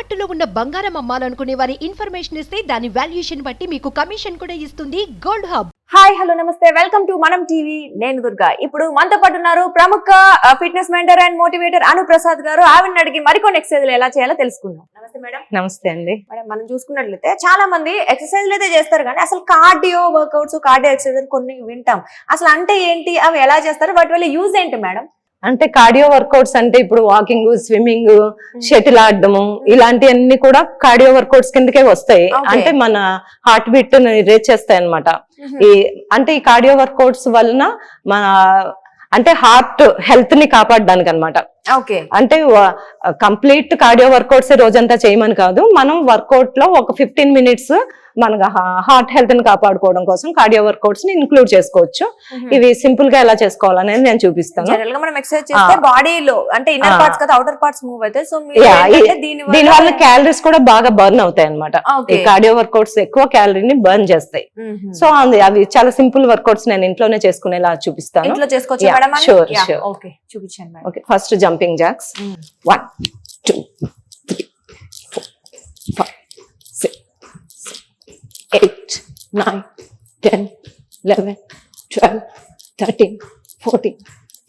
తాకట్టులో ఉన్న బంగారం అమ్మాలనుకునే వారి ఇన్ఫర్మేషన్ ఇస్తే దాని వాల్యుయేషన్ బట్టి మీకు కమిషన్ కూడా ఇస్తుంది గోల్డ్ హబ్. హాయ్ హలో నమస్తే, వెల్కమ్ టు మనం టీవీ. నేను దుర్గా. ఇప్పుడు మనతో పాటు ఉన్నారు ప్రముఖ fitness mentor and motivator Anuprasad గారు. ఆవిడని అడిగి మరికొన్ని ఎక్సర్సైజ్లు ఎలా చేయాలో తెలుసుకుందాం. నమస్తే మేడం. నమస్తే అండి. మేడం, మనం చూసుకున్నట్లయితే చాలా మంది ఎక్సర్సైజ్లు అయితే చేస్తారు కానీ అసలు కార్డియో వర్కౌట్స్, కార్డియో ఎక్సర్సైజ్ కొన్ని వింటాం. అసలు అంటే ఏంటి, అవి ఎలా చేస్తారు, వాటి వల్ల యూజ్ ఏంటి మేడం? అంటే కార్డియో వర్కౌట్స్ అంటే ఇప్పుడు వాకింగ్, స్విమ్మింగ్, షటిల్ ఆడడము ఇలాంటివన్నీ కూడా కార్డియో వర్కౌట్స్ కిందకే వస్తాయి. అంటే మన హార్ట్ బీట్ రేజ్ చేస్తాయి అనమాట. ఈ కార్డియో వర్కౌట్స్ వలన మన అంటే హార్ట్ హెల్త్ ని కాపాడడానికి అనమాట. అంటే కంప్లీట్ కార్డియో వర్కౌట్స్ రోజంతా చేయమని కాదు, మనం వర్కౌట్ లో ఒక 15 మినిట్స్ మన హార్ట్ హెల్త్ ని కాపాడుకోవడం కోసం కార్డియో వర్కౌట్స్ ని ఇన్క్లూడ్ చేసుకోవచ్చు. ఇవి సింపుల్ గా ఎలా చేసుకోవాలనేది నేను చూపిస్తాను. మనం ఎక్సర్సైజ్ చేస్తే బాడీలో అంటే ఇన్నర్ పార్ట్స్ కదా, అవుటర్ పార్ట్స్ మూవ్ అవుతాయి. సో దీని వల్ల క్యాలరీస్ కూడా బాగా బర్న్ అవుతాయి అనమాట. ఈ కార్డియో వర్కౌట్స్ ఎక్కువ క్యాలరీని బర్న్ చేస్తాయి. సో అవి చాలా సింపుల్ వర్కౌట్స్ నేను ఇంట్లోనే చేసుకునేలా చూపిస్తాను. ఇంట్లో చేసుకోవచ్చు. Sure sure. ఓకే, చూపించండి. Okay, first jumping jacks. 1 2 3 4 5 6 8 9 10 11 12 13 14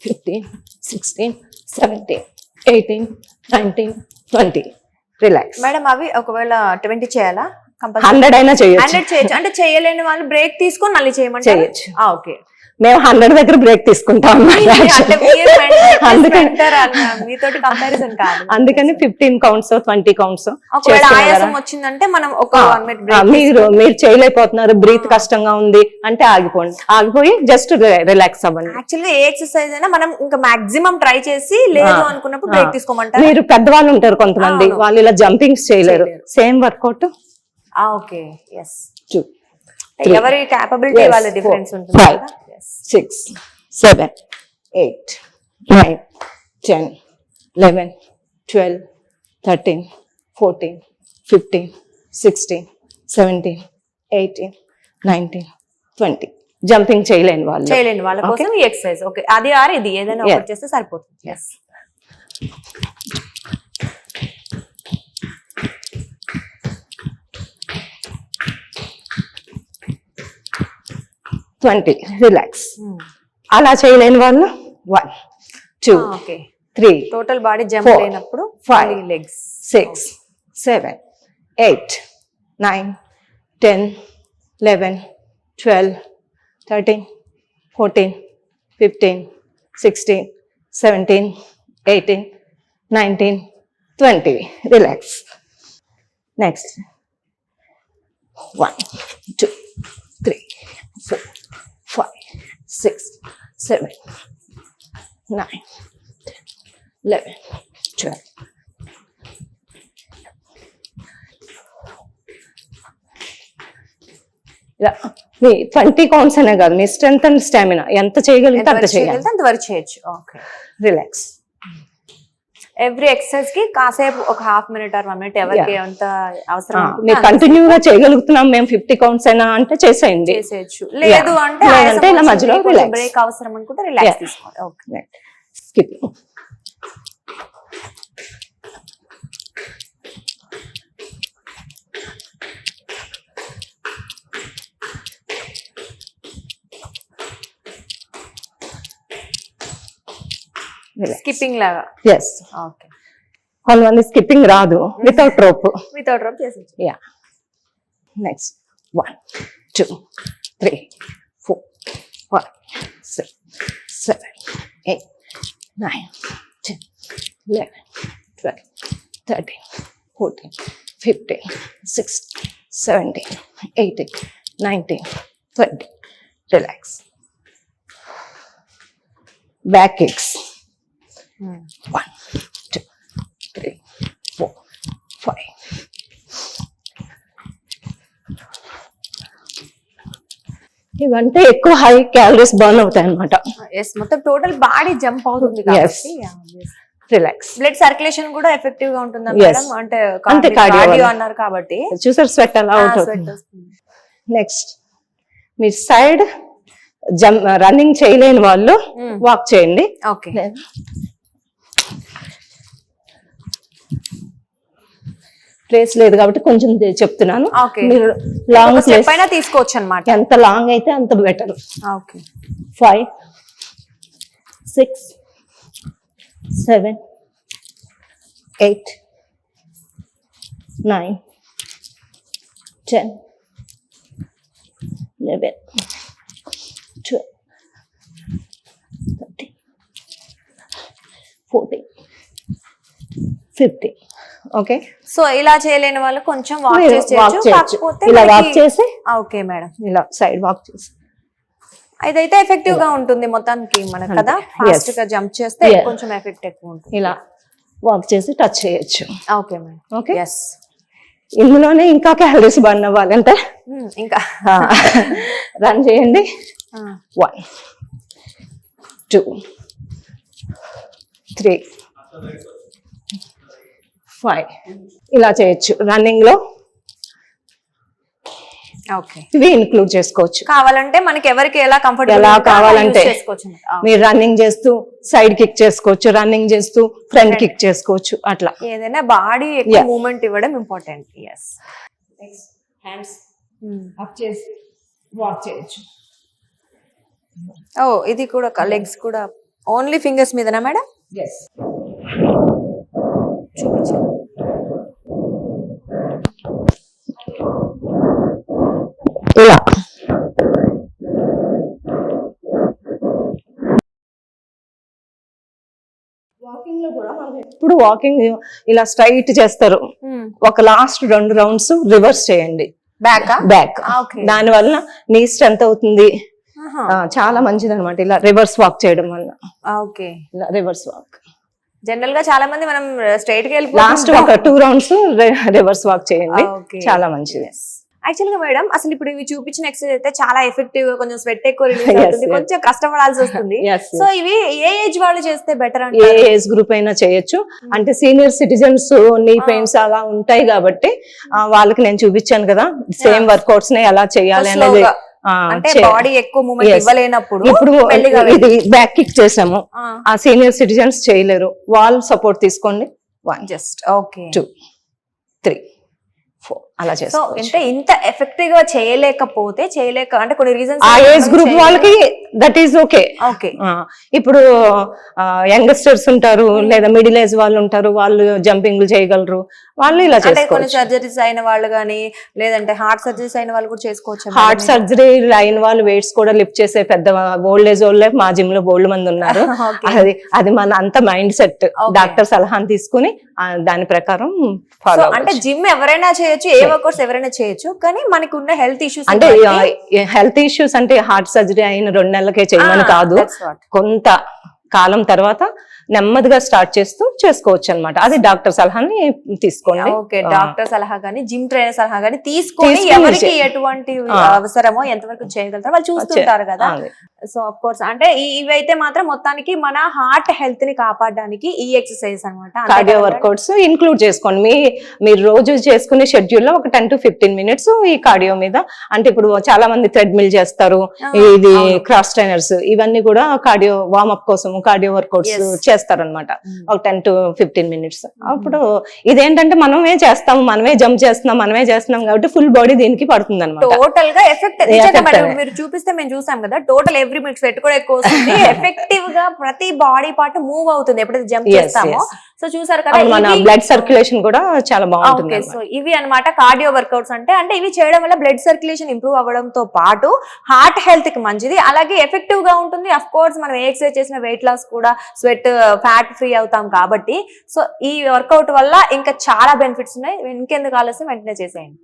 15 16 17 18 19 20. Relax. Madam, అవి ఒకవేళ 20 చేయాలా? 100 అయినా చేయొచ్చు. 100 చేయొచ్చు. అంటే చేయలేని వాళ్ళు బ్రేక్ తీసుకొని మళ్ళీ చేయొచ్చు. ఓకే, మేము 100 దగ్గర బ్రేక్ తీసుకుంటాం. అందుకని 15 కౌంట్స్ 20 కౌంట్స్. ఆయాసం వచ్చిందంటే మనం మీరు చేయలేకపోతున్నారు, బ్రీత్ కష్టంగా ఉంది అంటే ఆగిపోయి జస్ట్ రిలాక్స్ అవ్వండి. యాక్చువల్గా ఏ ఎక్సర్సైజ్ అయినా మనం ఇంకా మాక్సిమం ట్రై చేసి లేదు అనుకున్నప్పుడు బ్రేక్ తీసుకోమంటారు. మీరు పెద్దవాళ్ళు ఉంటారు కొంతమంది, వాళ్ళు ఇలా జంపింగ్స్ చేయలేరు. Same workout. Okay, yes. ఎవరి క్యాపబిలిటీ వాళ్ళ డిఫరెన్స్ ఉంటుంది. 5 6 7 8 9 10 11 12 13 14 15 16 17 18 19 20. జంపింగ్ చేయలేని వాళ్ళ కోసం ఈ ఎక్సర్సైజ్. ఓకే, అది ఇది ఏదైనా ఒకటి చేస్తే సరిపోతుంది. yes. రిలాక్స్. అలా చేయలేని వాళ్ళు 1 2 3 టోటల్ బాడీ జంప్ అయినప్పుడు 5 లెగ్స్ 6 7 8 9 10 11 12 13 14 15 16 17 18 19 20. రిలాక్స్. నెక్స్ట్ 1 2 3 4 5 6 7 9 10 11 12. మీ 20 కౌంట్స్ అనే కాదు, మీ స్ట్రెంత్ అండ్ స్టామినా ఎంత చేయగలిగితే అంత చేయొచ్చు. Okay, relax. ఎవ్రీ ఎక్సర్సైజ్ కి కాసేపు ఒక హాఫ్ మినిట్ ఆర్ 1 మినిట్ ఎవరికి ఎంత అవసరం మీరు కంటిన్యూగా చేయగలుగుతున్నాం మేము 50 కౌంట్స్ అయినా అంటే చేసేయండి. లేదు అంటే ఇలా మధ్యలో బ్రేక్ అవసరం అనుకుంటే రిలాక్స్ తీసుకోండి. Okay, skipping. స్కిప్పింగ్ లాగా. ఎస్. ఓకే, కొంతమంది స్కిప్పింగ్ రాదు, వితౌట్ రోప్ చేసేయచ్చు. Yeah. Next 1 2 3 4 5 6 7 8 9 10 11 12 13 14 15 16 17 18 19 20. Relax. Back kicks. 1 2 3 4 5. ఇవంటే ఎక్కువ హై క్యాలరీస్ బర్న్ అవుతాయి అన్నమాట. మొత్తం టోటల్ బాడీ జంప్ అవుతుంది. రిలాక్స్. బ్లడ్ సర్క్యులేషన్ కూడా ఎఫెక్టివ్ గా ఉంటుందా మేడం? అంటే కార్డియో అన్నారు కాబట్టి చూసారు స్వెట్ అలా అవుతుంది. నెక్స్ట్ మీ సైడ్ రన్నింగ్ చేయలేని వాళ్ళు వాక్ చేయండి. ఓకే, ప్లేస్ లేదు కాబట్టి కొంచెం చెప్తున్నాను. ఓకే, మీరు లాంగ్ స్టెప్ ప్లేస్ అయినా తీసుకోవచ్చు అనమాట. ఎంత లాంగ్ అయితే అంత బెటర్. ఓకే, 5 6 7 8 9 10 11 12 13 14 15. ఓకే, సో ఇలా చేయలేని వాళ్ళు కొంచెం వాక్ మీరు చేసి walk చేయొచ్చు. చేయొచ్చు. కాకపోతే ఇలా వాక్ మనకి- చేసి ఓకే మేడం, ఇలా సైడ్ వాక్ చేసి ఇదైతే ఎఫెక్టివ్ గా ఉంటుంది మొత్తానికి మనకు కదా. Yes. ఫాస్ట్ గా జంప్ చేస్తే Yeah. కొంచెం ఎఫెక్ట్ ఎక్కువ ఉంటుంది. ఇలా వాక్ చేసి టచ్ చేయొచ్చు. Okay madam. ఓకే, ఎస్, ఇందులోనే ఇంకా క్యాలరీస్ బర్న్ అవ్వాలంటే ఇంకా రన్ చేయండి. 1 2 3 5 ఇలా చేయొచ్చు. రన్నింగ్ లో ఓకే, ఇవి ఇన్క్లూడ్ చేసుకోవచ్చు. కావాలంటే మనకి ఎవరికి ఎలా కంఫర్టబుల్ ఎలా కావాలంటే చేసుకోవచ్చు. మీరు రన్నింగ్ చేస్తూ సైడ్ కిక్ చేసుకోవచ్చు, రన్నింగ్ చేస్తూ ఫ్రంట్ కిక్ చేసుకోవచ్చు. అట్లా ఏదైనా బాడీ ఎక్కువ Yeah. మూవ్మెంట్ ఇవ్వడం ఇంపార్టెంట్. ఎస్, హ్యాండ్స్ అప్ చేసి వాక్ చేయొచ్చు. ఓ ఇది కూడా లెగ్స్ కూడా ఓన్లీ ఫింగర్స్ మీదనా మేడం? ఎస్, చూపించండి. ఇలా వాకింగ్ లో కూడా మనం ఎప్పుడు వాకింగ్ ఇలా స్ట్రైట్ చేస్తారు. ఒక లాస్ట్ 2 రౌండ్స్ రివర్స్ చేయండి బ్యాక్ బ్యాక్. ఓకే, దాని వల్ల నీ స్ట్రెంత్ అవుతుంది. చాలా మంచిది అనమాట ఇలా రివర్స్ వాక్ చేయడం వల్ల. ఓకే, ఇలా రివర్స్ వాక్ జనరల్ గా చాలా మంది మనం స్ట్రైట్ గా లాస్ట్ ఒక 2 రౌండ్స్ రివర్స్ వాక్ చేయండి. Okay. చాలా మంచిది. యాక్చువల్ గా మేడం అసలు ఇప్పుడు ఇవి చూపించిన ఎక్సర్సైజ్ అయితే చాలా ఎఫెక్టివ్ గా కొంచెం స్వెట్ ఎక్కువ రిలీజ్ Yes, అవుతుంది, yes. కొంచెం కష్టపడాల్సి వస్తుంది. Yes, yes. సో ఇవి ఏ ఏజ్ వాళ్ళు చేస్తే బెటర్ ఏ అంటే? ఏజ్ గ్రూప్ అయినా చేయొచ్చు. అంటే సీనియర్ సిటిజన్స్ నీ పెయిన్స్ అలా ఉంటాయి కాబట్టి వాళ్ళకి నేను చూపించాను కదా సేమ్ వర్కౌట్స్ ని ఎలా చేయాలి అనేది. అంటే బాడీ ఎక్కువ మూవ్మెంట్ Yes. ఇవ్వలేనప్పుడు ఇప్పుడు మెల్లిగా ఇది బ్యాక్ కిక్ చేసాము, ఆ సీనియర్ సిటిజన్స్ చేయలేరు, వాళ్ళు సపోర్ట్ తీసుకోండి. 1 జస్ట్ ఓకే 2 3 4 అలా సో చేసుకోవచ్చు. అంటే ఇంత ఎఫెక్టివ్ గా చేయలేకపోతే అంటే కొన్ని రీజన్స్ ఆ ఏజ్ గ్రూప్ వాళ్ళకి దట్ ఈస్ ఓకే. ఓకే, ఇప్పుడు యంగస్టర్స్ ఉంటారు లేదా మిడిల్ ఏజ్ వాళ్ళు ఉంటారు, వాళ్ళు జంపింగ్ చేయగలరు, వాళ్ళు ఇలా అంటే కొన్ని చేసుకోవచ్చు. సర్జరీస్ అయిన వాళ్ళు గానీ లేదంటే హార్ట్ సర్జరీస్ అయిన వాళ్ళు కూడా చేసుకోవచ్చు. హార్ట్ సర్జరీ అయిన వాళ్ళు వెయిట్స్ కూడా లిఫ్ట్ చేసే పెద్ద ఓల్డ్ ఏజ్ వాళ్ళే మా జిమ్ లో బోల్డ్ మంది ఉన్నారు. Okay. అది మన అంత మైండ్ సెట్. డాక్టర్ సలహాను తీసుకుని దాని ప్రకారం ఫాలో అంటే జిమ్ ఎవరైనా చేయొచ్చు, ఏ వర్కౌట్స్ ఎవరైనా చేయొచ్చు, కానీ మనకు ఉన్న హెల్త్ ఇష్యూస్ అంటే హెల్త్ ఇష్యూస్ అంటే హార్ట్ సర్జరీ అయిన 2 నెలలకే చేయమని కాదు, కొంత కాలం తర్వాత నెమ్మదిగా స్టార్ట్ చేస్తూ చేసుకోవచ్చు అన్నమాట. అది డాక్టర్ సలహాని తీసుకోండి. ఓకే, డాక్టర్ సలహా గానీ జిమ్ ట్రైనర్ సలహా గానీ తీసుకొని ఎవరికి ఎటువంటి అవసరమో ఎంతవరకు చేయగలుగుతారో వాళ్ళు చూస్తుంటారు కదా. సో ఆఫ్ కోర్స్ అంటే ఇవైతే మాత్రం మొత్తానికి మన హార్ట్ హెల్త్ ని కాపాడడానికి ఈ ఎక్సర్సైజ్ అన్నమాట. కార్డియో వర్కౌట్స్ ఇంక్లూడ్ చేసుకోండి. మీరు రోజు చేసుకునే షెడ్యూల్ లో ఒక 10 to 15 minutes ఈ కార్డియో మీద. అంటే ఇప్పుడు చాలా మంది థ్రెడ్మిల్ చేస్తారు, ఇది క్రాస్ ట్రైనర్స్, ఇవన్నీ కూడా కార్డియో వార్మప్ కోసం కార్డియో వర్కౌట్స్ చేస్తారనమాట. ఒక 10 to 15 minutes. అప్పుడు ఇదేంటంటే మనమే చేస్తాము, మనమే జంప్ చేస్తున్నాం, మనమే చేస్తున్నాం కాబట్టి ఫుల్ బాడీ దీనికి పడుతుంది అనమాట. టోటల్ గా ఎఫెక్ట్ మీరు చూపిస్తే మేము చూసాం కదా, టోటల్ ఎవ్రీ మినిట్ స్వెట్ కూడా ఎక్కువ వస్తుంది. ఎఫెక్టివ్ గా ప్రతి బాడీ పార్ట్ మూవ్ అవుతుంది ఎప్పుడైతే జంప్ చేస్తామో. సో చూసారు కదా, మన బ్లడ్ సర్క్యులేషన్ కూడా చాలా బాగుంటుంది. సో ఇవి అన్నమాట కార్డియో వర్కౌట్స్ అంటే ఇవి చేయడం వల్ల బ్లడ్ సర్క్యులేషన్ ఇంప్రూవ్ అవ్వడంతో పాటు హార్ట్ హెల్త్ కి మంచిది, అలాగే ఎఫెక్టివ్ గా ఉంటుంది. అఫ్ కోర్స్ మనం ఏ ఎక్సర్సైజ్ చేసిన వెయిట్ లాస్ కూడా, స్వెట్ ఫ్యాట్ ఫ్రీ అవుతాం కాబట్టి. సో ఈ వర్కౌట్ వల్ల ఇంకా చాలా బెనిఫిట్స్ ఉన్నాయి. ఇంకెందుకు ఆలస్యం, వెంటనే చేసేయండి.